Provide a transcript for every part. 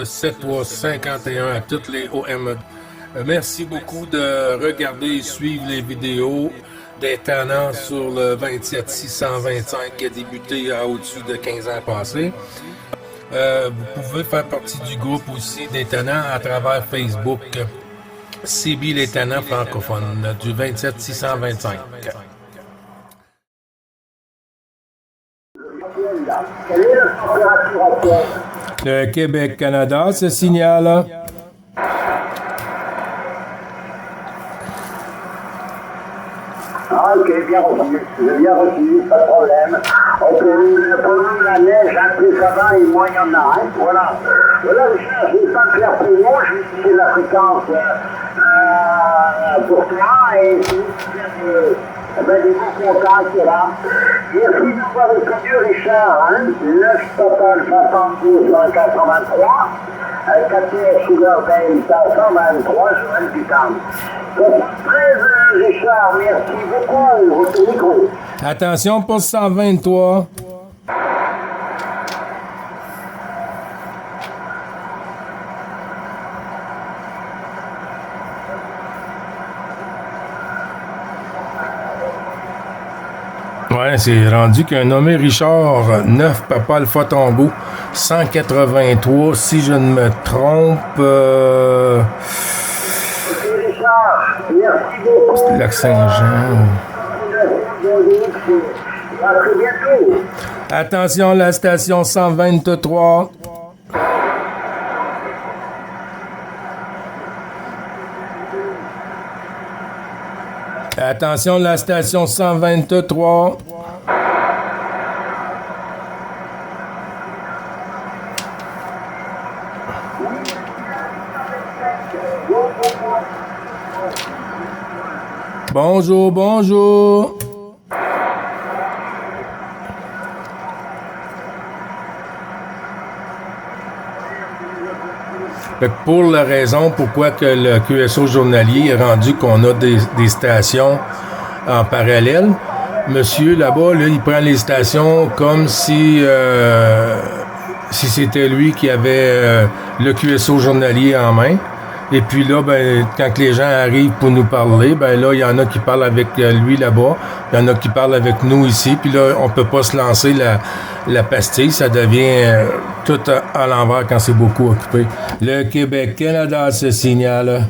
7351 à toutes les OME. Merci beaucoup de regarder et suivre les vidéos des tenants sur le 27625 qui a débuté à au-dessus de 15 ans passés. Vous pouvez faire partie du groupe aussi des tenants à travers Facebook. CB les tenants francophones du 27625. Le Québec-Canada, ce signal. Ah, ok, bien reçu. J'ai bien reçu, pas de problème. Pour nous, la neige, un peu ça va et moins il y en a. Hein. Voilà. Voilà, Richard, je n'ai pas clair pour moi, je vais quitter la fréquence pour toi et je vais des bons contacts là. Merci de nous avoir répondu, Richard. Hein. 9 total 72 183. 4 Sugar Bell 523, Joël Ducam. 13, Richard, merci beaucoup. Votre micro. Attention pour 123. Ouais, c'est rendu qu'un nommé Richard 9 Papa Alpha Tombeau 183, si je ne me trompe. Richard, merci beaucoup. Lac-Saint-Jean. À très bientôt. Attention, la station 123. Attention, la station 123. Bonjour, bonjour. Pour la raison pourquoi que le QSO journalier est rendu qu'on a des stations en parallèle, monsieur là-bas, là, il prend les stations comme si c'était lui qui avait le QSO journalier en main. Et puis là, ben, quand les gens arrivent pour nous parler, ben là, il y en a qui parlent avec lui là-bas, il y en a qui parlent avec nous ici, puis là, on peut pas se lancer la pastille, ça devient tout à l'envers quand c'est beaucoup occupé. Le Québec-Canada, ce signal.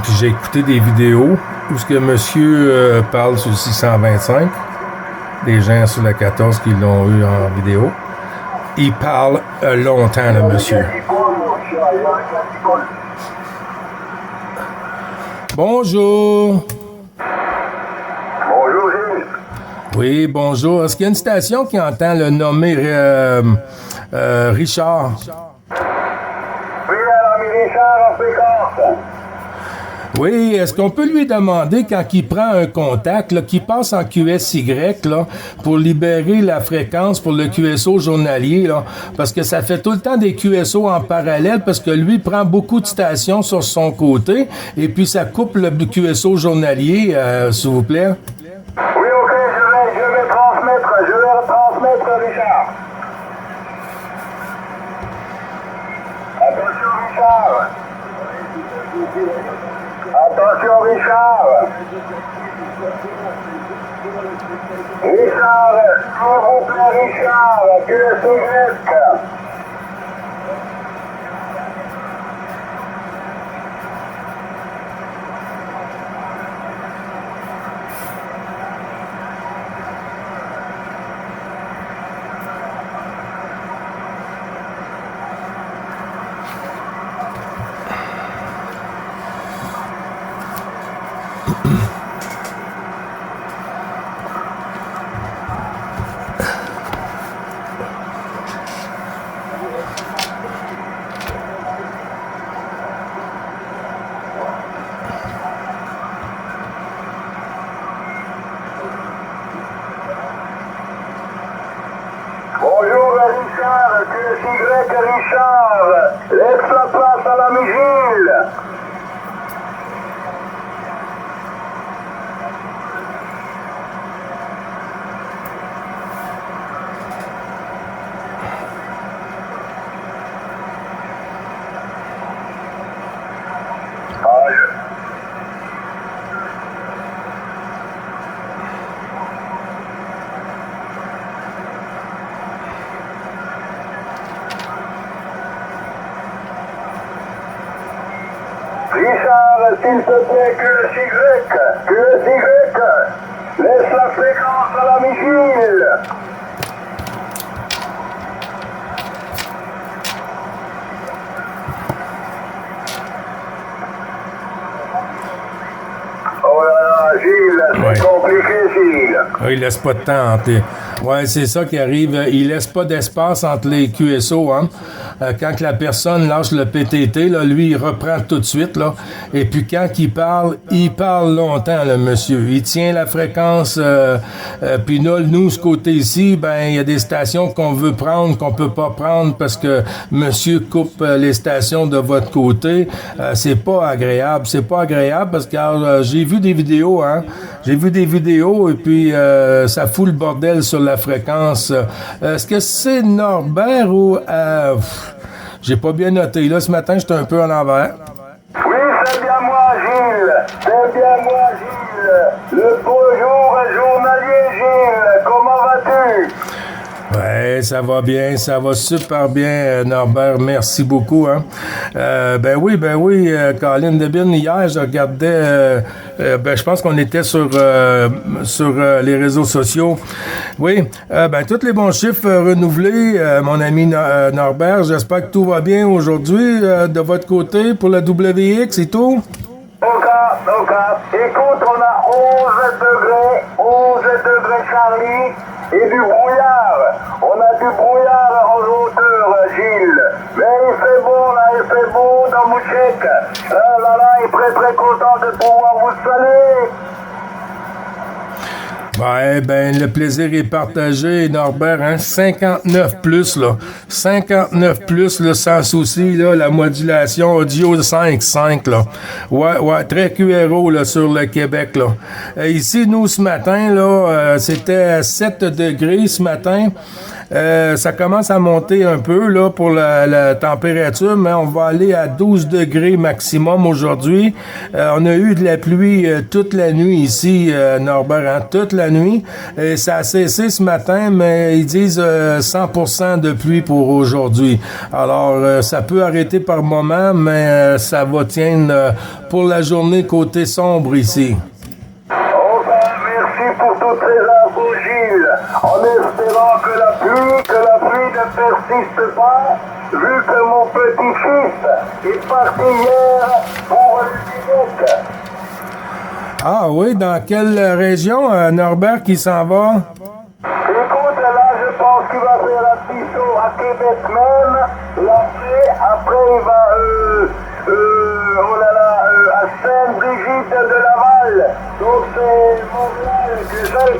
Puis j'ai écouté des vidéos où ce que monsieur parle sur le 625, des gens sur la 14 qui l'ont eu en vidéo. Il parle longtemps, le monsieur. Bonjour. Bonjour, Gilles. Oui, bonjour. Est-ce qu'il y a une station qui entend le nommé Richard? Oui, l'ami Richard en fréquence. Oui, est-ce qu'on peut lui demander, quand il prend un contact, là, qu'il passe en QSY là, pour libérer la fréquence pour le QSO journalier, là, parce que ça fait tout le temps des QSO en parallèle, parce que lui prend beaucoup de stations sur son côté, et puis ça coupe le QSO journalier, s'il vous plaît. Oui, ok, je vais transmettre, Richard. Attention, Richard. Attention, Richard. Richard, s'il vous plaît, Richard, que le sujet. Richard, laisse la place à l'ami Gilles. voir, s'il te plaît, QSY. Laisse la fréquence à la vigile. Oh là là, Gilles, c'est compliqué, Gilles. Il laisse pas de temps entre les... Ouais, c'est ça qui arrive. Il laisse pas d'espace entre les QSO, hein. Quand la personne lâche le PTT, là, lui, il reprend tout de suite, là. Et puis quand il parle longtemps, le monsieur. Il tient la fréquence. Puis là, nous, ce côté-ci, ben, il y a des stations qu'on veut prendre, qu'on peut pas prendre parce que monsieur coupe les stations de votre côté. C'est pas agréable. C'est pas agréable parce que j'ai vu des vidéos, hein. J'ai vu des vidéos et puis ça fout le bordel sur la fréquence. Est-ce que c'est Norbert ou... j'ai pas bien noté. Là, ce matin, j'étais un peu en envers. Oui, c'est bien moi, Gilles. C'est bien moi, Gilles. Le beau jour journalier, Gilles. Comment vas-tu? Ouais, ça va bien, ça va super bien, Norbert. Merci beaucoup. Hein. Ben oui, Colin Debin, hier, je regardais, je pense qu'on était sur les réseaux sociaux. Oui, tous les bons chiffres renouvelés, mon ami Norbert. J'espère que tout va bien aujourd'hui de votre côté pour la WX et tout. OK. Écoute, on a 11 degrés Charlie et du brouillard. On a du brouillard en hauteur, Gilles. Mais il fait beau dans Mouchek. Il est très content de pouvoir vous saluer. Ouais, le plaisir est partagé, Norbert, hein? 59 plus, là. 59 plus, là, sans souci, là, la modulation audio 5.5, là. Ouais, très QRO, là, sur le Québec, là. Ici, nous, ce matin, là, c'était 7 degrés ce matin. Ça commence à monter un peu là pour la température, mais on va aller à 12 degrés maximum aujourd'hui. On a eu de la pluie toute la nuit ici, Norbert, hein, toute la nuit. Et ça a cessé ce matin, mais ils disent 100% de pluie pour aujourd'hui. Alors, ça peut arrêter par moment, mais ça va tenir pour la journée côté sombre ici. Merci pour toutes ces infos, Gilles. En espérant que la pluie ne persiste pas, vu que mon petit-fils est parti hier pour le Québec. Ah oui, dans quelle région, Norbert, qui s'en va? Écoute, là, je pense qu'il va faire un petit saut à Québec même. Après il va, à Sainte-Brigitte de Laval. Donc, c'est Montréal, QSL.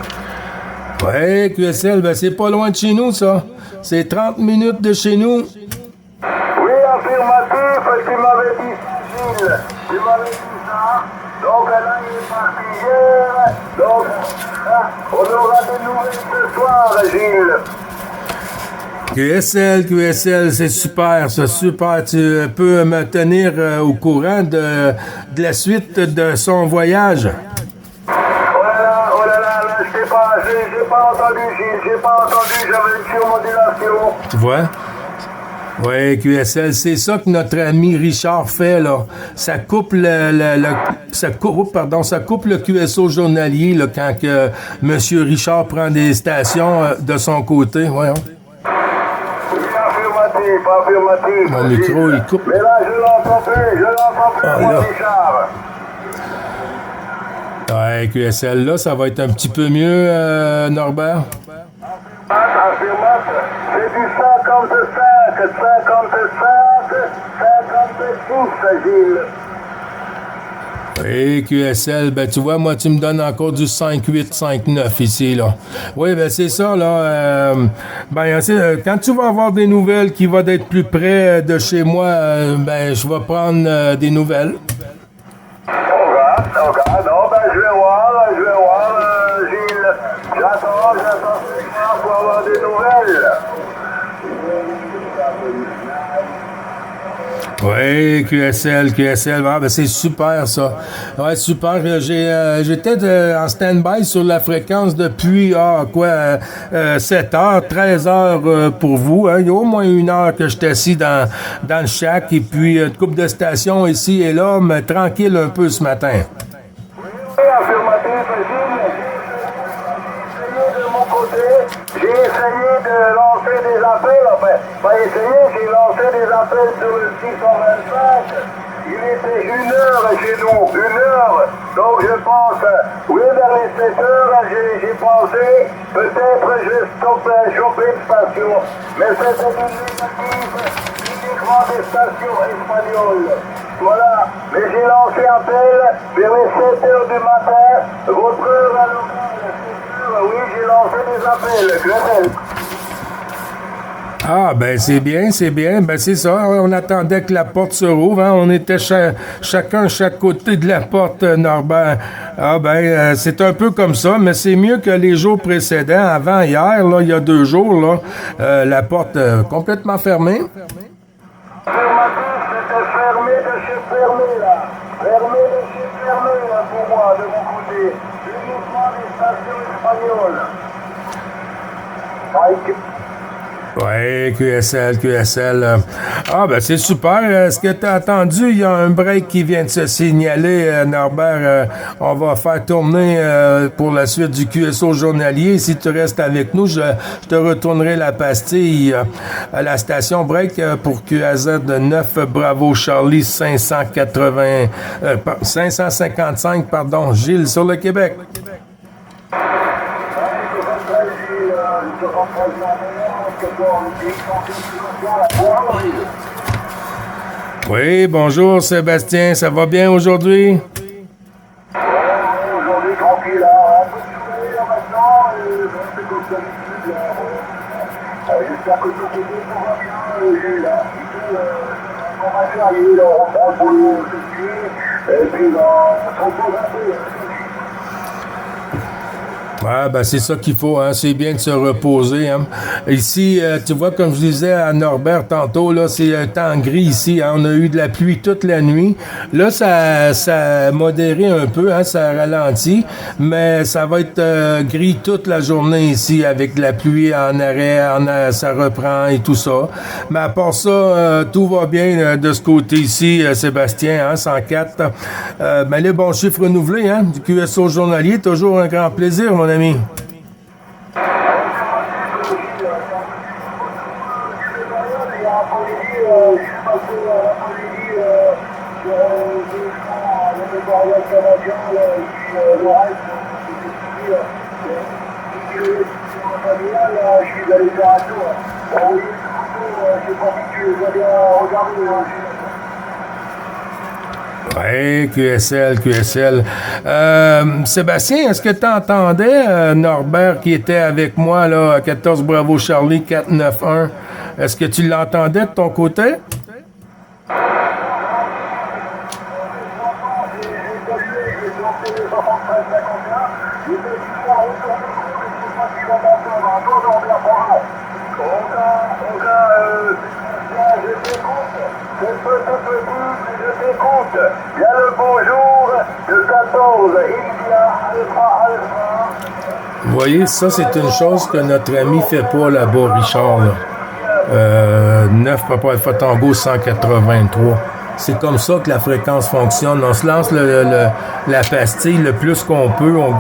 Ouais, QSL, c'est pas loin de chez nous, ça. C'est 30 minutes de chez nous. Oui, affirmatif, tu m'avais dit ça, Gilles. Tu m'avais dit ça. Donc là, il est parti hier. Donc, on aura des nouvelles ce soir, Gilles. QSL, c'est super, c'est super. Tu peux me tenir au courant de la suite de son voyage. Oh là là, j'ai pas entendu, Gilles, j'avais une surmodulation. Tu vois? Oui, QSL, c'est ça que notre ami Richard fait, là. Ça coupe ça coupe le QSO journalier, là, quand que M. Richard prend des stations de son côté. Voyons. Oui, affirmatif. Mon micro, il coupe. Mais là, je l'entends plus, moi, Richard. Ouais, QSL, là, ça va être un petit peu mieux, Norbert. Affirmatif, c'est du 56, Gilles. Oui, QSL, tu vois, moi, tu me donnes encore du 5.8, 5.9 ici, là. Oui, c'est ça, là. Quand tu vas avoir des nouvelles qui vont être plus près de chez moi, je vais prendre des nouvelles. OK. Non, je vais voir, Gilles. J'attends pour avoir des nouvelles. Oui, QSL. Ah, ben c'est super, ça. Ouais, super. J'étais en stand-by sur la fréquence depuis, 7 heures, 13 heures pour vous. Hein. Il y a au moins 1 heure que j'étais assis dans le shack et puis une couple de stations ici et là, mais tranquille un peu ce matin. Oui, affirmatif, de mon côté, j'ai essayé de lancer des appels, j'ai lancé des appels sur le 625. Il était 1 heure chez nous, 1 heure. Donc je pense, vers les 7 heures, j'ai pensé, peut-être je vais choper une station. Mais c'était une négative uniquement des stations espagnoles. Voilà, mais j'ai lancé appel vers les 7 heures du matin, votre heure à l'horaire, oui, j'ai lancé des appels, Grenelle. Ah, ben c'est bien. Ben c'est ça, on attendait que la porte se rouvre. Hein. On était chacun chaque côté de la porte, Norbert. Ah, ben c'est un peu comme ça, mais c'est mieux que les jours précédents. Avant hier, là, il y a 2 jours, là, la porte complètement fermée. C'était fermé de chez fermé, là. Fermé de chez fermé, là, pour moi, de mon côté. Uniquement les stations espagnoles. Mike. Oui, QSL. Ah, ben c'est super. Est-ce que tu as entendu? Il y a un break qui vient de se signaler, Norbert. On va faire tourner pour la suite du QSO journalier. Si tu restes avec nous, je te retournerai la pastille à la station break pour QAZ 9 Bravo Charlie 555, Gilles sur le Québec. Oui, bonjour Sébastien, ça va bien aujourd'hui? Aujourd'hui, tranquille, un peu de soleil maintenant, un peu comme d'habitude. J'espère que tout va bien, Gilles. On va férier, on reprend le boulot tout de suite, et puis on se repose un peu. Ouais, ben c'est ça qu'il faut, hein. C'est bien de se reposer, hein. Ici, tu vois, comme je disais à Norbert tantôt, là, c'est un temps gris ici, hein. On a eu de la pluie toute la nuit. Là, ça a modéré un peu, hein, ça a ralenti, mais ça va être gris toute la journée ici, avec de la pluie en arrêt, ça reprend et tout ça. Mais à part ça, tout va bien de ce côté ici, Sébastien, hein, 104. Ben les bons chiffres renouvelés, hein, du QSO journalier, toujours un grand plaisir, mon ami. Oui, QSL. Sébastien, est-ce que tu entendais Norbert qui était avec moi là, à 14 Bravo Charlie 491? Est-ce que tu l'entendais de ton côté? Je t'écoute. Bien le bonjour de 14, India Alpha. Vous voyez, ça, c'est une chose que notre ami fait pas là-bas, Richard. Là. 9 Papa Alpha Tango 183. C'est comme ça que la fréquence fonctionne. On se lance la pastille le plus qu'on peut. On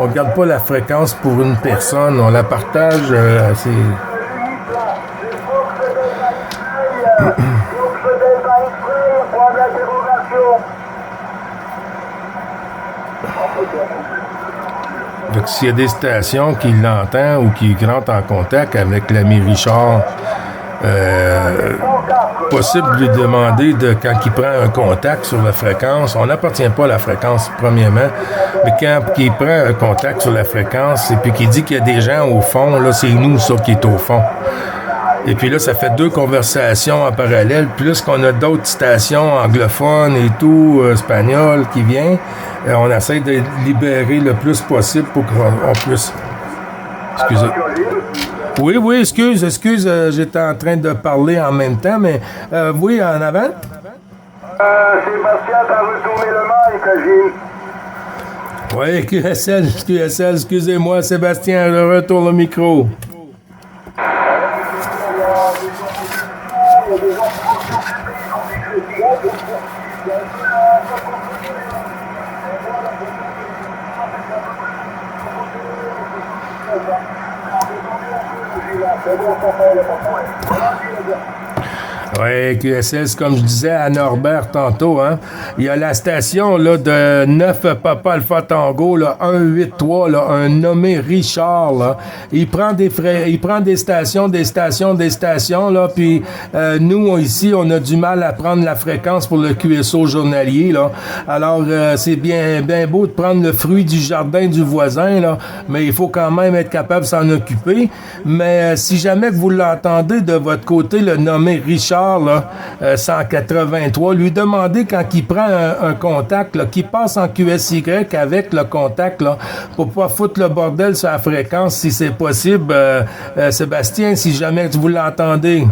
garde pas la fréquence pour une personne. On la partage. C'est... Donc, s'il y a des stations qui l'entendent ou qui rentrent en contact avec l'ami Richard, possible de lui demander quand il prend un contact sur la fréquence, on n'appartient pas à la fréquence premièrement, mais quand il prend un contact sur la fréquence et puis qu'il dit qu'il y a des gens au fond, là c'est nous ça qui est au fond. Et puis là, ça fait 2 conversations en parallèle, plus qu'on a d'autres stations anglophones et tout, espagnoles qui viennent. On essaie de libérer le plus possible pour qu'on puisse... Excusez. Oui, oui, excuse, j'étais en train de parler en même temps, mais oui, en avant. Sébastien, t'as retourné le mic, Gilles. Oui, QSL, excusez-moi, Sébastien, je retourne le micro. Oui, QSL, comme je disais à Norbert tantôt, hein, il y a la station là, de 9 Papa Alpha Tango, là, 183, là, un nommé Richard. Là. Il prend des stations, là, puis nous, ici, on a du mal à prendre la fréquence pour le QSO journalier. Là. Alors, c'est bien beau de prendre le fruit du jardin du voisin, là, mais il faut quand même être capable de s'en occuper. Mais si jamais que vous l'entendez de votre côté, le nommé Richard, là, 183, lui demander quand il prend un contact, là, qu'il passe en QSY avec le contact, là, pour pas foutre le bordel sur la fréquence, si c'est possible. Sébastien, si jamais vous l'entendez.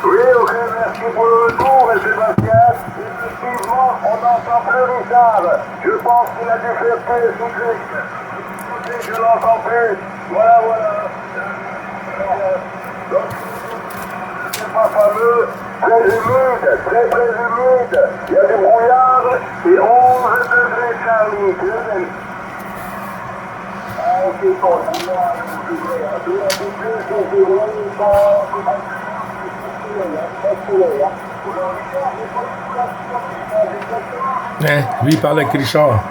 Oui, ok, merci pour le retour, Sébastien. Effectivement, on n'entend plus Richard. Je pense qu'il a dû faire paix sous le je l'entends plus. Voilà. Donc, c'est pas fameux, très humide, très humide. Il y a du brouillard et 11 degrés Charlie. Ok, bon, Hein, lui, il parle avec Richard.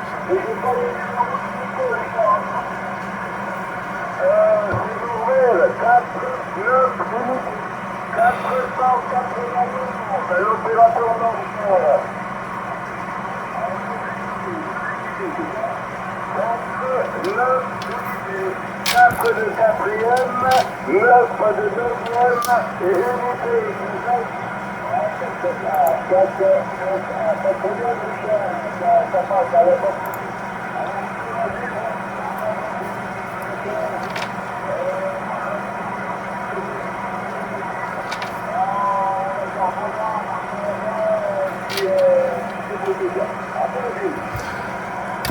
Quatre de quatrième, 9 de deuxième et unité. Ça passe à l'époque.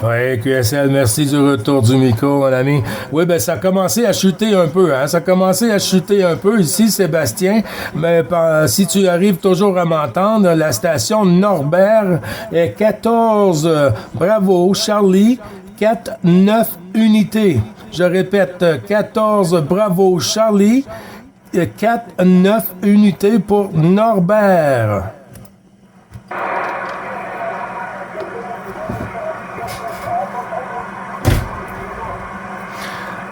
Oui, QSL, merci du retour du micro, mon ami. Oui, ben ça a commencé à chuter un peu, hein. Ça a commencé à chuter un peu ici, Sébastien. Mais si tu arrives toujours à m'entendre, la station Norbert est 14 Bravo Charlie 4-9 unités. Je répète, 14 Bravo Charlie 4-9 unités pour Norbert.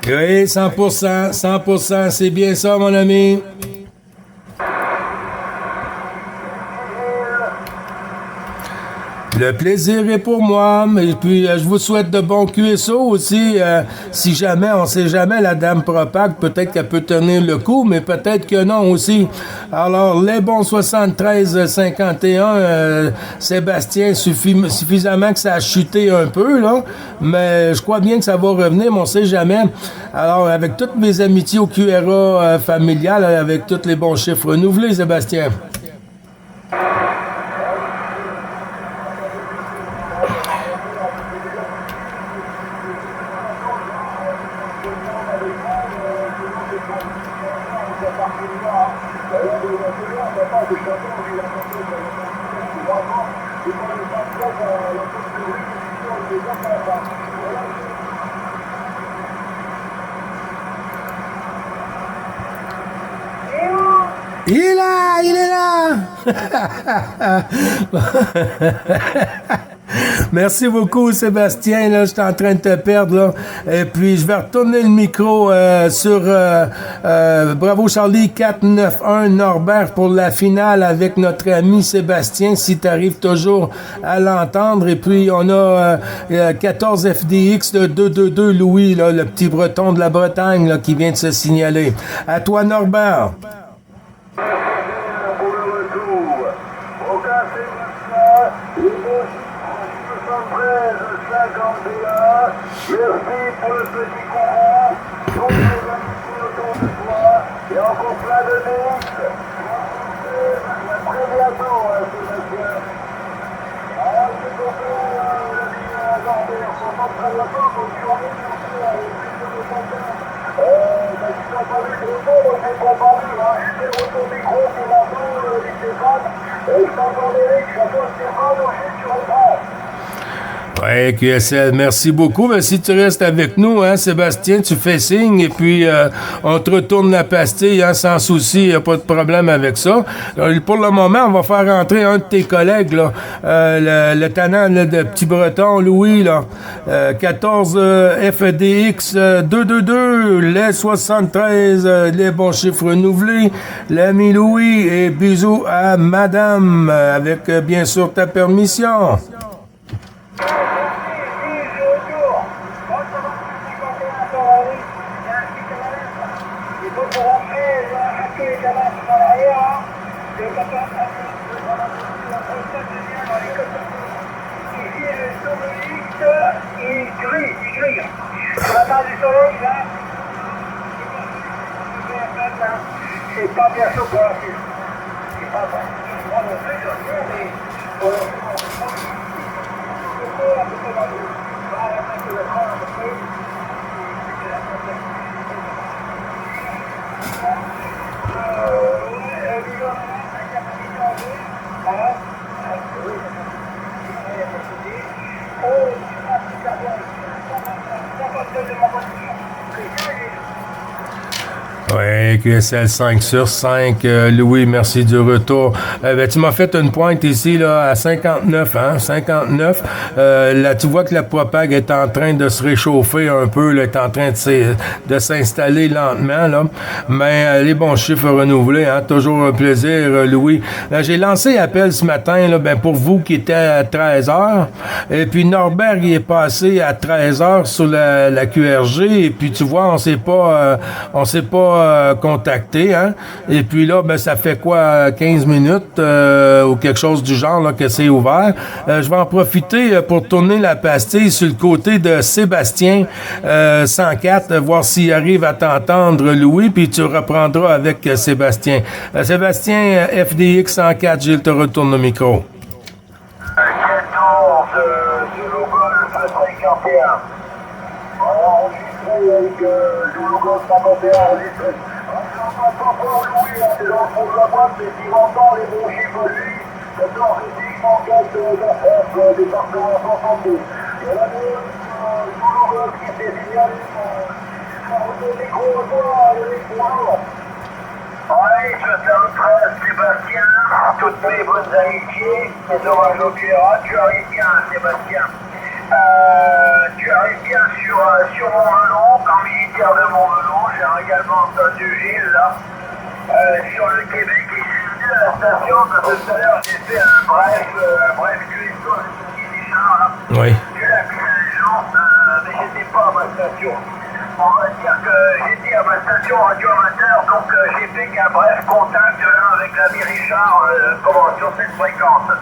Oui, 100%, c'est bien ça, mon ami. Le plaisir est pour moi, et puis je vous souhaite de bons QSO aussi. Si jamais, on sait jamais, la dame propague, peut-être qu'elle peut tenir le coup, mais peut-être que non aussi. Alors, les bons 73-51, Sébastien, suffisamment que ça a chuté un peu, là, mais je crois bien que ça va revenir, mais on sait jamais. Alors, avec toutes mes amitiés au QRA familial, avec tous les bons chiffres renouvelés, Sébastien. Il est là! Merci beaucoup, Sébastien. Là, je suis en train de te perdre. Là. Et puis, je vais retourner le micro sur Bravo Charlie 491 Norbert pour la finale avec notre ami Sébastien, si tu arrives toujours à l'entendre. Et puis, on a 14 FDX de 222 Louis, là, le petit breton de la Bretagne là, qui vient de se signaler. À toi, Norbert. Merci pour le petit courant, tous les amis autour de toi, et encore plein de mix. À très bientôt, Sébastien. Alors, c'est beaucoup, l'ami Norbert, on s'en très bientôt, donc tu en es merci à plus de 200 ans. Tu t'en parles trop tôt, donc je t'en parle, j'ai le retour micro pour maintenant, Stéphane, et je t'entends Eric, à toi Stéphane, ensuite tu reprends. Ouais, QSL, merci beaucoup. Mais si tu restes avec nous, hein, Sébastien, tu fais signe et puis on te retourne la pastille hein, sans souci, il n'y a pas de problème avec ça. Pour le moment, on va faire rentrer un de tes collègues, là, le tannant de Petit Breton, Louis, là, 14 FDX 222, les 73, les bons chiffres renouvelés, l'ami Louis et bisous à madame, avec bien sûr ta permission. C'est pas bien chaud pour la suite. C'est pas bon. Moi non plus, je sais, mais pour le Oui, QSL 5 sur 5. Louis, merci du retour. Tu m'as fait une pointe ici là à 59, hein? 59. Là, tu vois que la propague est en train de se réchauffer un peu, là, est en train de s'installer lentement, là. Mais les bons chiffres renouvelés, hein? Toujours un plaisir, Louis. Là, j'ai lancé appel ce matin, là, ben, pour vous qui étiez à 13h. Et puis Norbert, il est passé à 13h sur la QRG. Et puis tu vois, on s'est pas contacté, hein. Et puis là, ben, ça fait quoi, 15 minutes ou quelque chose du genre là, que c'est ouvert. Je vais en profiter pour tourner la pastille sur le côté de Sébastien 104, voir s'il arrive à t'entendre, Louis, puis tu reprendras avec Sébastien. Sébastien, FDX 104, Gilles te retourne le micro. 14 du Logol 51. Enregistré avec du Logol 51 enregistré. On n'entend pas fort Louis, c'est dans le fond de la boîte, mais s'il entend les bons chiffres, lui, 14 FDX 104 d'affaires, département 62. Et là, du Logol qui s'est signalé, au micro, toi, Eric, bonjour. Oui, je salue Sébastien, toutes mes bonnes amitiés, mes hommages au Pierre, tu arrives bien Sébastien. Tu arrives bien sur mon melon, quand militaire de mon melon, j'ai également entendu Gilles là, sur le Québec, et j'ai venu à la station, parce que tout à l'heure j'ai fait un bref QSO avec Guy Richard là, Oui. du lac Saint-Jean, mais j'étais pas à ma station. On va dire que j'étais à ma station radio amateur, donc j'ai fait qu'un bref contact là avec l'ami Richard sur cette fréquence.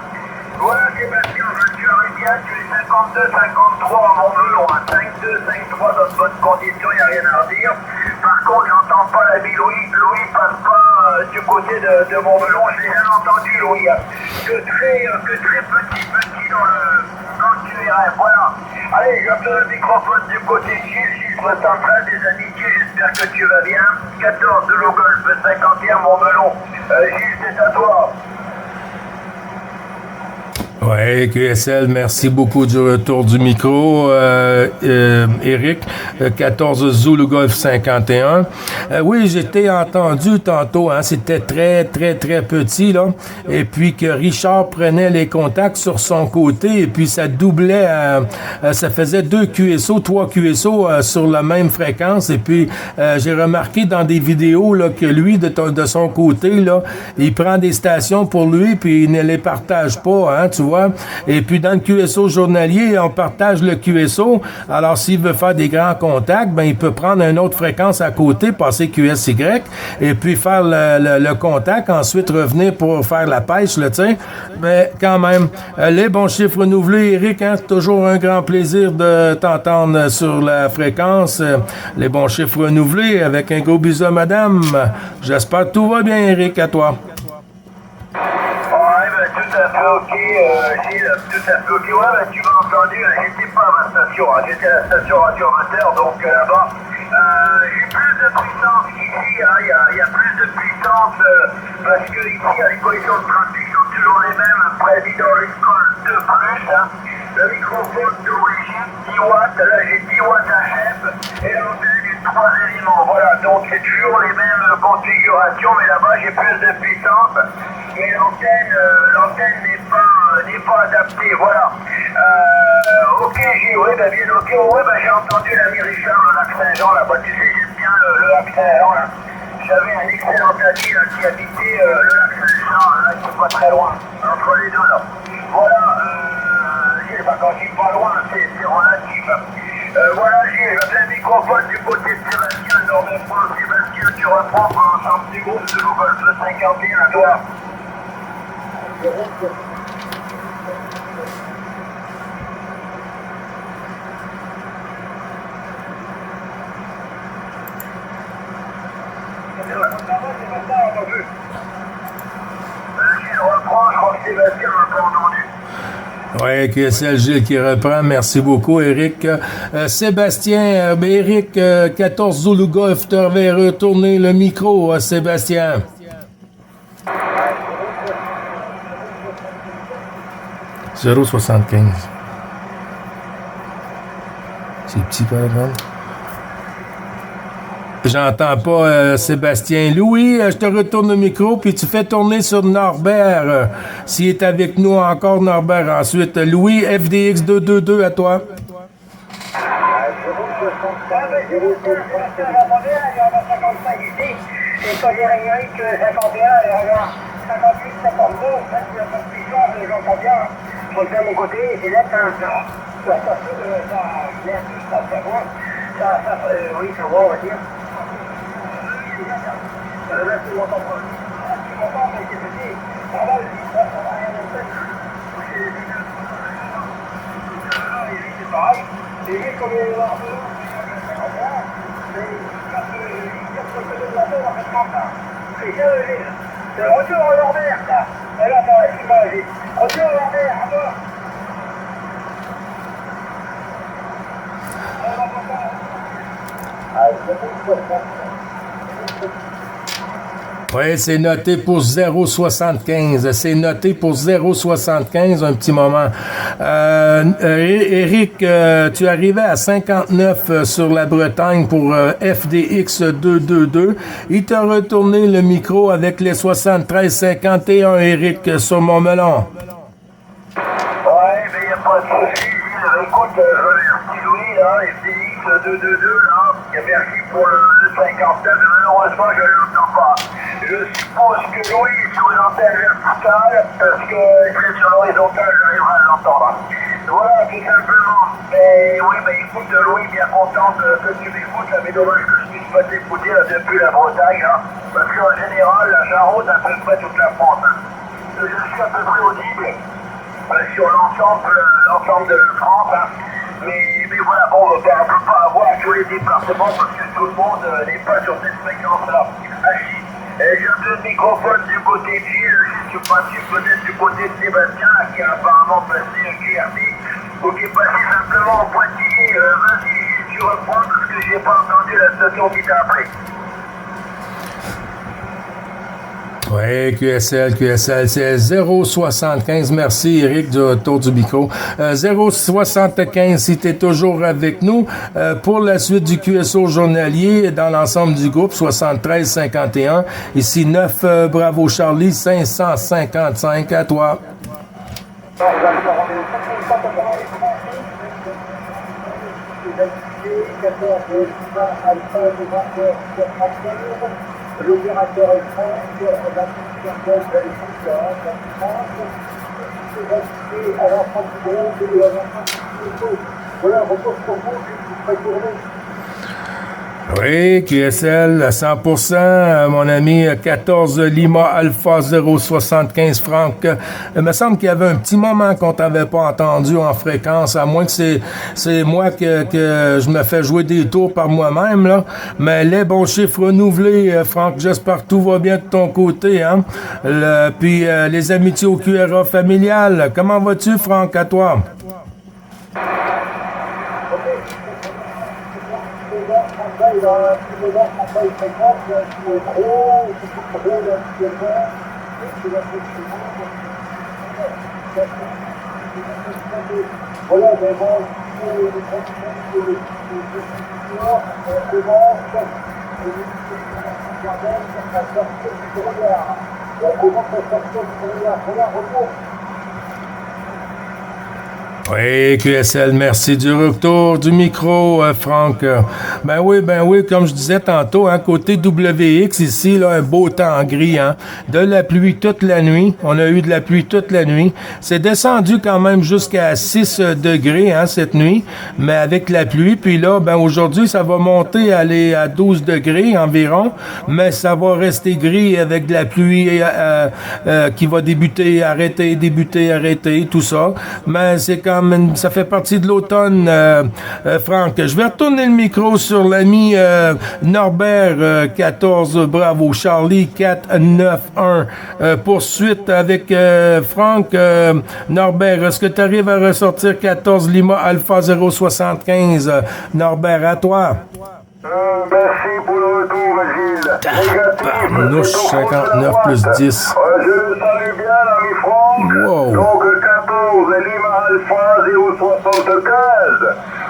Voilà Sébastien, tu arrives bien, tu es 52-53 à mon melon, 5-2-5-3 dans de bonnes conditions, il n'y a rien à redire. Par contre, j'entends pas l'ami Louis, Louis passe pas du côté de mon melon, je l'ai bien entendu Louis, que très petit dans le QRF, voilà. Allez, j'appelle le microphone du côté de Gilles 73, des amitiés, j'espère que tu vas bien. 14 de Logolf 51, mon melon. Gilles, c'est à toi. Oui, QSL, merci beaucoup du retour du micro. Eric, 14 Zulu Golf 51. Oui, j'étais entendu tantôt, hein, c'était très, très, très petit, là. Et puis que Richard prenait les contacts sur son côté et puis ça doublait, ça faisait 2 QSO, 3 QSO sur la même fréquence. Et puis, j'ai remarqué dans des vidéos là, que lui, de son côté, là, il prend des stations pour lui puis il ne les partage pas, hein, tu vois. Et puis dans le QSO journalier, on partage le QSO. Alors s'il veut faire des grands contacts, ben il peut prendre une autre fréquence à côté, passer QSY, et puis faire le contact, ensuite revenir pour faire la pêche, là, tu sais. Mais quand même, les bons chiffres renouvelés, Eric, hein, c'est toujours un grand plaisir de t'entendre sur la fréquence. Les bons chiffres renouvelés, avec un gros bisou à madame. J'espère que tout va bien, Eric, à toi. Tout à fait ok, Gilles, tout à fait ok. Ouais, ben, tu m'as entendu, j'étais pas à ma station, hein, j'étais à la station Radio Amateur, donc là-bas, j'ai plus de puissance qu'ici, hein, il y a plus de puissance, parce que ici, les conditions de trafic sont toujours les mêmes, après Didoric Call 2+, hein, le microphone d'origine 10 watts, là j'ai 10 watts à chef, et l'antenne est 3 éléments, voilà, donc c'est toujours les mêmes configurations, mais là-bas j'ai plus de puissance, et l'antenne n'est pas adaptée, voilà. Ok, oui, ben bien ok, ouais, ben j'ai entendu l'ami Richard, le lac Saint-Jean, là-bas, tu sais, j'aime bien le lac Saint-Jean, là. J'avais un excellent ami là, qui habitait le lac Saint-Jean, là, qui est pas très loin, entre les deux, là. Voilà, quand je dis pas loin, c'est relatif. Voilà, j'ai le microphone du côté de Sébastien, normalement, Sébastien, tu reprends pour l'ensemble du groupe de Golf 51 à toi. Oui, QSL Gilles qui reprend. Merci beaucoup, Eric. Sébastien, Eric, 14 Zulu Golf, te vais retourner le micro, Sébastien. « 0,75. » C'est petit, par exemple. J'entends pas Sébastien. Louis, je te retourne le micro, puis tu fais tourner sur Norbert. S'il est avec nous encore, Norbert. Ensuite, Louis, FDX 222, à toi. Et quand j'ai réglé que 51, et regarde, 58, 52, même s'il n'y a pas de puissance, j'entends bien. Je regarde de mon côté, c'est net, ça oui, ça va, on va dire. Là, tu m'entends pas. Tu m'entends, mais c'est petit. Ça va, ça va rien en fait. C'est pareil. Et lui, comme il est là, c'est le retour à Norbert, là. Et là, excuse-moi, retour à Norbert, à toi. Oui, c'est noté pour 0,75. C'est noté pour 0,75, un petit moment. Eric, tu arrivais à 59 sur la Bretagne pour FDX 222. Il t'a retourné le micro avec les 73-51, Eric, sur mon melon. Ouais, mais il n'y a pas de souci. Écoute, remercie Louis, là, FDX 222, là, merci pour le 59, mais malheureusement, je ne l'entends pas. Je suppose que Louis est sur une antenne verticale, parce que c'est sur l'horizontale, j'arriverai à l'entendre. Voilà, tout simplement. Mais oui, mais écoute, Louis, bien content que tu m'écoutes, là, mais dommage que je puisse pas t'écouter là, depuis la Bretagne, hein, parce qu'en général, là, j'arrose à peu près toute la France. Hein. Je suis à peu près audible sur l'ensemble de la France. Hein. Mais voilà, bon, on ne peut pas avoir tous les départements parce que tout le monde n'est pas sur cette fréquence-là. J'ai un peu de microphone du côté de Gilles, je suis passé peut-être du côté de Sébastien, qui a apparemment passé un QRD, ou qui est passé simplement au Poitiers. Vas-y, tu reprends parce que j'ai pas entendu la station qui t'a appelé. Oui, QSL, c'est 075. Merci, Eric, du retour du micro. 075, si tu es toujours avec nous. Pour la suite du QSO journalier, dans l'ensemble du groupe, 73-51. Ici, 9 Bravo Charlie, 555. À toi. L'opérateur est France, alors, voilà, repose pour vous, je suis tourner. Oui, QSL à 100%, mon ami 14 Lima Alpha 075 Franck. Il me semble qu'il y avait un petit moment qu'on t'avait pas entendu en fréquence, à moins que c'est moi que je me fais jouer des tours par moi-même, là. Mais les bons chiffres renouvelés, Franck, j'espère que tout va bien de ton côté, hein. Puis les amitiés au QRA familial, comment vas-tu, Franck, à toi? Voilà, mais bon, Oui, QSL, merci du retour du micro, Franck. Ben oui, comme je disais tantôt, hein, côté WX, ici, là, un beau temps gris, hein, de la pluie toute la nuit. On a eu de la pluie toute la nuit. C'est descendu quand même jusqu'à 6 degrés, hein, cette nuit, mais avec la pluie. Puis là, ben aujourd'hui, ça va monter, aller à 12 degrés environ, mais ça va rester gris avec de la pluie qui va débuter, arrêter, tout ça. Mais c'est quand même, ça fait partie de l'automne, Franck. Je vais retourner le micro sur l'ami Norbert, 14 Bravo Charlie 491. Poursuite avec Franck. Norbert, est-ce que tu arrives à ressortir 14 Lima Alpha 075? Norbert, à toi. Merci pour le retour, Gilles. Nous, 59 plus 10. Je le salue bien, l'ami Franck. Wow. Donc 14, Lima Alpha 075.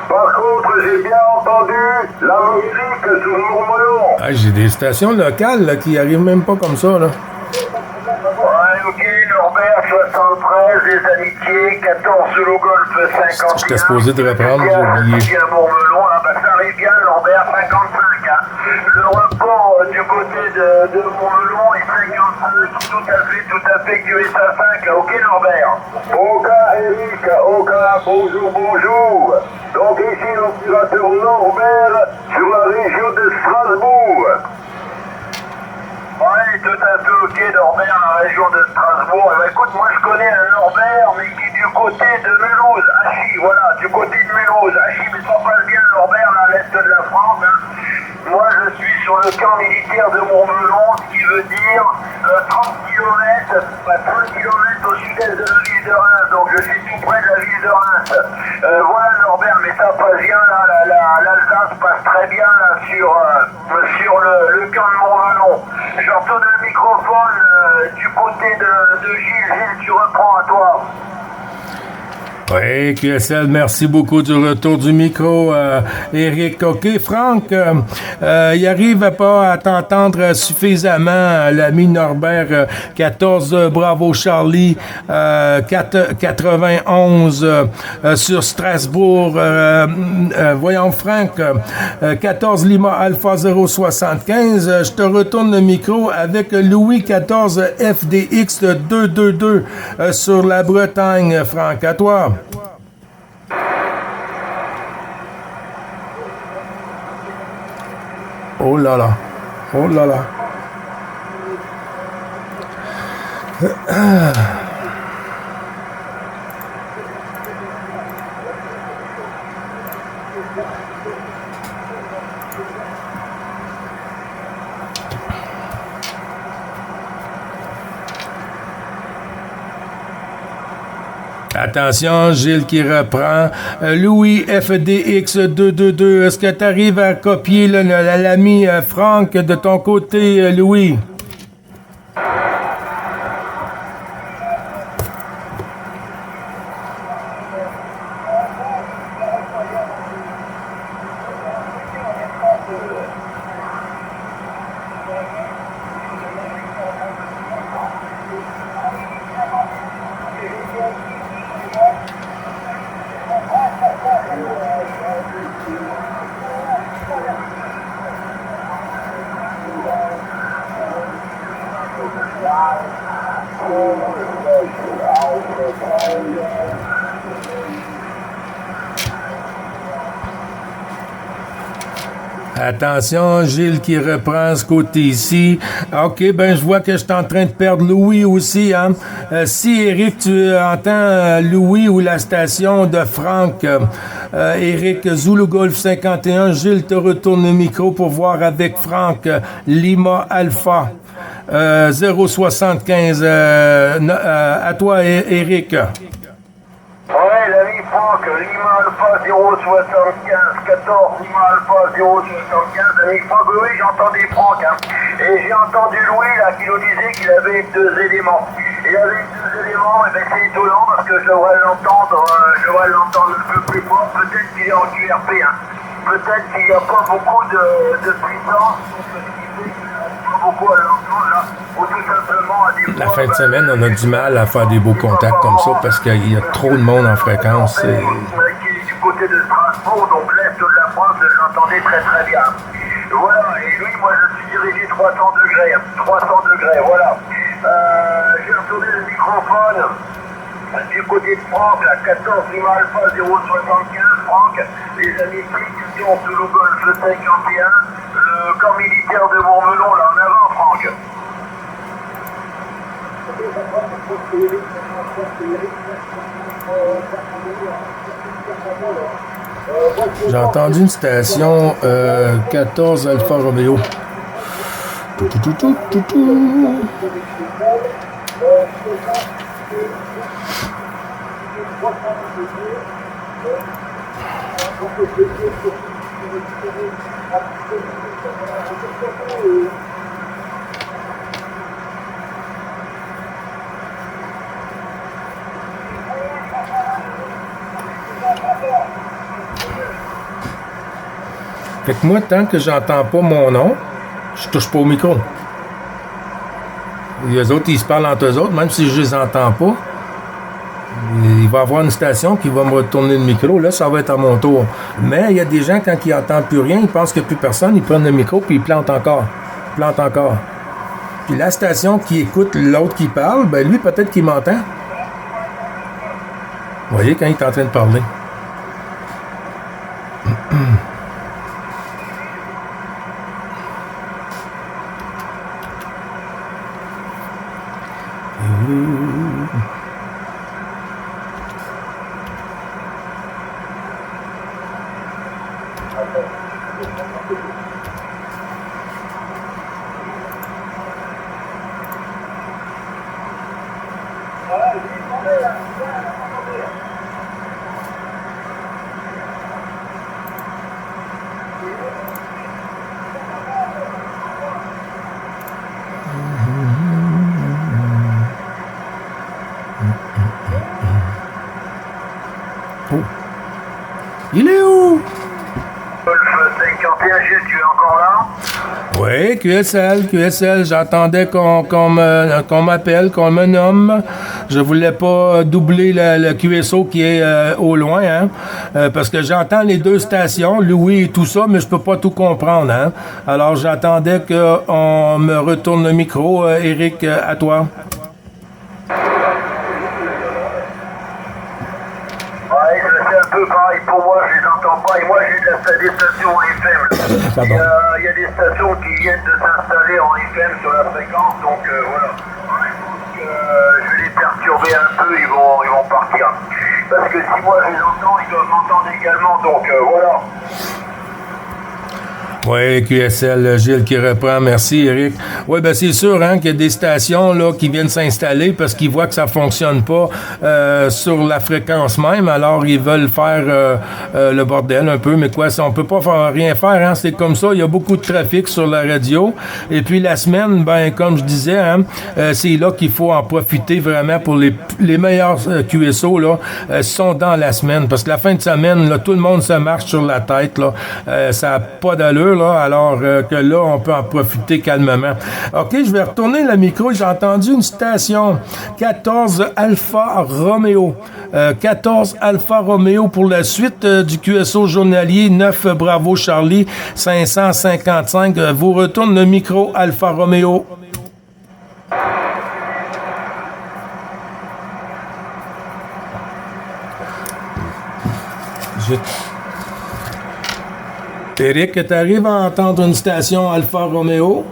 Par contre, j'ai bien entendu la musique sur Mourmelon. Ah, j'ai des stations locales là, qui arrivent même pas comme ça, là. Ouais, ok, Norbert 73, les amitiés, 14 sous le golf 51. J'étais supposé de reprendre, j'ai oublié. Bien Mourmelon, ah bah ça arrive bien, Norbert 55. Hein. Le report du côté de Mourmelon est 55, tout à fait QSA 5, là, ok Norbert. Ok Eric, ok, bonjour. Donc ici l'opérateur Norbert sur la région de Strasbourg. Oui, tout à fait ok, Norbert, la région de Strasbourg. Eh ben, écoute, moi je connais un Norbert, mais qui est du côté de Mulhouse, Achy, voilà, du côté de Mulhouse, Achy, mais ça passe bien Norbert, là, à l'est de la France. Hein. Moi je suis sur le camp militaire de Mourmelon, ce qui veut dire 30 km, 30 km au sud-est de la ville de Reims, donc je suis tout près de la ville de Reims. Voilà Norbert, mais ça passe bien, là, l'Alsace passe très bien là, sur le camp de Mourmelon. Je retourne le microphone du côté de Gilles. Gilles, tu reprends à toi. Oui, QSL, merci beaucoup du retour du micro, Eric. OK, Franck, il arrive pas à t'entendre suffisamment, l'ami Norbert, 14 Bravo Charlie, 91 sur Strasbourg. Voyons, Franck, 14 Lima Alpha 075. Je te retourne le micro avec Louis 14 FDX 222 sur la Bretagne, Franck. À toi. Oh là là. Oh là là. Attention, Gilles qui reprend. Louis FDX 222. Est-ce que tu arrives à copier l'ami Franck de ton côté, Louis? Attention, Gilles qui reprend ce côté ici. OK, ben je vois que je suis en train de perdre Louis aussi. Hein? Si, Éric, tu entends Louis ou la station de Franck, Éric, Zulu Golf 51, Gilles te retourne le micro pour voir avec Franck, Lima Alpha. 075. À toi, Éric. Ouais, l'ami Franck, Lima Alpha 075, 14, Lima Alpha 075, l'ami Franck, oui, j'entendais Franck, hein. Et j'ai entendu Louis, là, qui nous disait qu'il avait 2 éléments. Il avait 2 éléments, et ben c'est étonnant, parce que je devrais l'entendre un peu plus fort, peut-être qu'il est en QRP, hein. Peut-être qu'il n'y a pas beaucoup de puissance, beaucoup à l'entendre, là, ou tout simplement à des La fin de semaine, on a du mal à faire des beaux contacts comme ça parce qu'il y a trop de monde en fréquence. Qui est du côté de Strasbourg, donc l'est de la France, je l'entendais très très bien. Voilà, et lui, moi je suis dirigé 300 degrés, 300 degrés, voilà. J'ai retourné le microphone du côté de Franck, la 14 Lima Alpha 075, Franck, les amis qui sont sous le Golf 51, le camp militaire de Montmelon, là en avant, Franck. J'ai entendu une station 14 Alpha Romeo. Fait que moi, tant que j'entends pas mon nom, je touche pas au micro. Les autres, ils se parlent entre eux autres, même si je les entends pas. Il va y avoir une station qui va me retourner le micro. Là, ça va être à mon tour. Mais il y a des gens, quand ils n'entendent plus rien, ils pensent qu'il n'y a plus personne, ils prennent le micro puis ils plantent encore. Puis la station qui écoute l'autre qui parle, ben lui, peut-être qu'il m'entend. Vous voyez, quand il est en train de parler. Il est où? Golf 51, Gilles, tu es encore là? Oui, QSL, j'attendais qu'on m'appelle, qu'on me nomme. Je voulais pas doubler le QSO qui est au loin, hein, parce que j'entends les 2 stations, Louis et tout ça, mais je peux pas tout comprendre, hein. Alors j'attendais qu'on me retourne le micro. Éric, à toi. Pareil pour moi, je les entends pas et moi j'ai des stations en FM. Il y a des stations qui viennent de s'installer en FM sur la fréquence, donc voilà. Je vais les perturber un peu, ils vont partir. Parce que si moi je les entends, ils doivent m'entendre également, donc voilà. Oui, QSL, Gilles qui reprend. Merci, Éric. Oui, ben c'est sûr hein, qu'il y a des stations là qui viennent s'installer parce qu'ils voient que ça fonctionne pas sur la fréquence même. Alors, ils veulent faire le bordel un peu. Mais quoi, on peut pas rien faire. Hein, c'est comme ça. Il y a beaucoup de trafic sur la radio. Et puis, la semaine, ben comme je disais, hein, c'est là qu'il faut en profiter vraiment pour les meilleurs QSO là, sont dans la semaine. Parce que la fin de semaine, là, tout le monde se marche sur la tête. Là, ça n'a pas d'allure. Là, alors que là, on peut en profiter calmement. OK, je vais retourner le micro. J'ai entendu une station 14 Alpha Romeo. 14 Alpha Romeo pour la suite du QSO journalier 9 Bravo Charlie 555. Vous retourne le micro Alpha Romeo. Éric, tu arrives à entendre une station Alfa Romeo?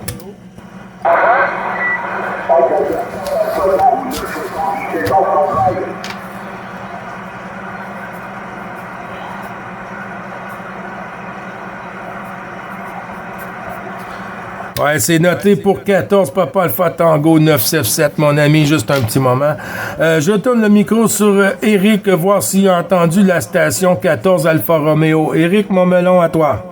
Ouais, c'est noté pour 14 Papa Alpha Tango 977, mon ami, juste un petit moment. Je tourne le micro sur Éric, voir s'il a entendu la station 14 Alfa Romeo. Éric, mon melon, à toi.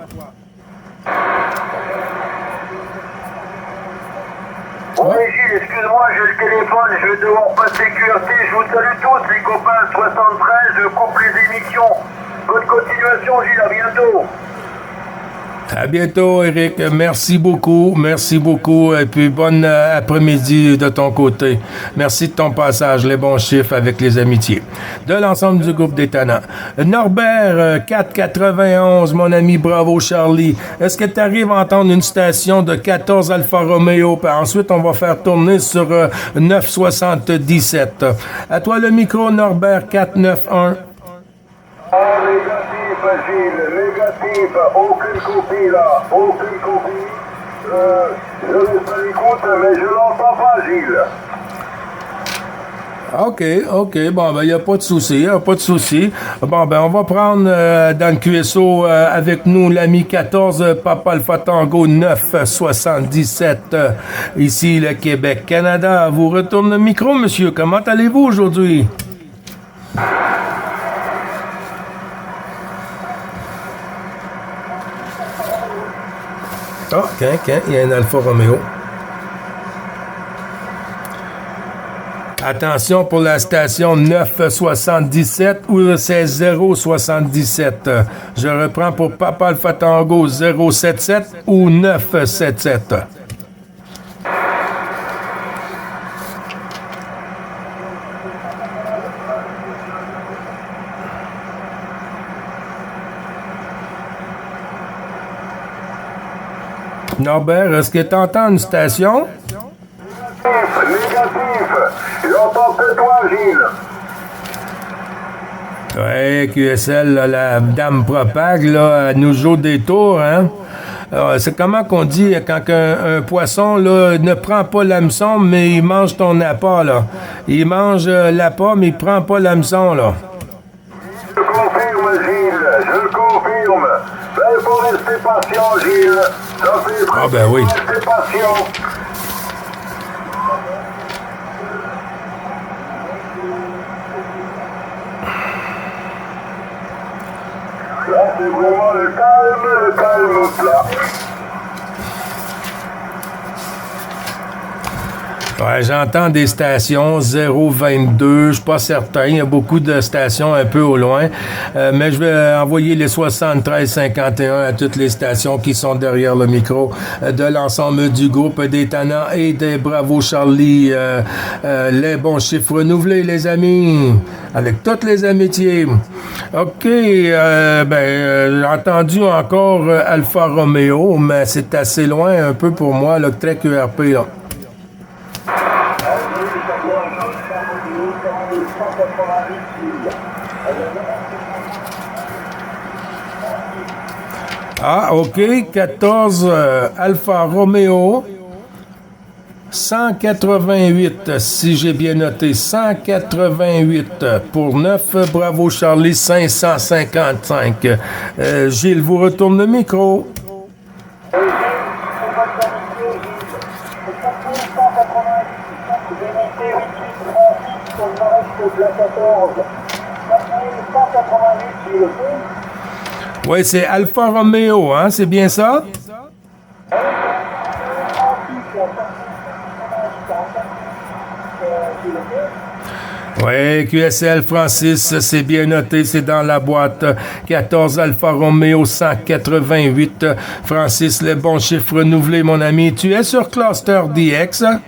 Oui, Gilles, excuse-moi, j'ai le téléphone, je vais devoir passer QRT. Je vous salue tous, les copains. 73, je coupe les émissions. Bonne continuation, Gilles, à bientôt. À bientôt, Éric. Merci beaucoup. Merci beaucoup. Et puis, bonne après-midi de ton côté. Merci de ton passage. Les bons chiffres avec les amitiés. De l'ensemble du groupe des Tannants. Norbert, 491, mon ami, bravo, Charlie. Est-ce que tu arrives à entendre une station de 14 Alfa Romeo? Puis ensuite, on va faire tourner sur 977. À toi le micro, Norbert, 491. Négatif, Gilles, négatif, aucune copie là, aucune copie. Je reste à l'écoute, mais je l'entends pas, Gilles. OK. Bon, ben, il n'y a pas de souci, Bon, ben, on va prendre dans le QSO avec nous l'ami 14 Papa Alpha Tango 977, ici, le Québec, Canada. Vous retourne le micro, monsieur. Comment allez-vous aujourd'hui? Ah, il y a un Alfa Romeo. Attention pour la station 977 ou c'est 077. Je reprends pour Papa Alpha Tango 077 ou 977. Norbert, est-ce que tu entends une station? Négatif. J'entends que toi, Gilles. Ouais, QSL, là, la dame propague, là, elle nous joue des tours, hein? C'est comment qu'on dit quand un poisson là, ne prend pas l'hameçon, mais il mange ton appât, là. Il mange l'appât, mais il prend pas l'hameçon, là. Je confirme, Gilles, je le confirme. Il faut rester patient, Gilles. Ça fait Ah ben oui. Rester patient. Là, c'est vraiment le calme plat. Ouais, j'entends des stations 022, je suis pas certain, il y a beaucoup de stations un peu au loin, mais je vais envoyer les 73-51 à toutes les stations qui sont derrière le micro de l'ensemble du groupe des Tannants et des Bravo Charlie, les bons chiffres renouvelés, les amis, avec toutes les amitiés. OK, j'ai entendu encore Alfa Romeo, mais c'est assez loin un peu pour moi, le très QRP, là. Ah, OK, 14 Alfa Romeo, 188, si j'ai bien noté, 188 pour 9, Bravo Charlie, 555. Gilles vous retourne le micro. Oui, c'est Alfa Romeo, hein, c'est bien ça? Oui, QSL Francis, c'est bien noté, c'est dans la boîte. 14 Alfa Romeo 188. Francis, les bons chiffres renouvelés, mon ami. Tu es sur Cluster DX, hein?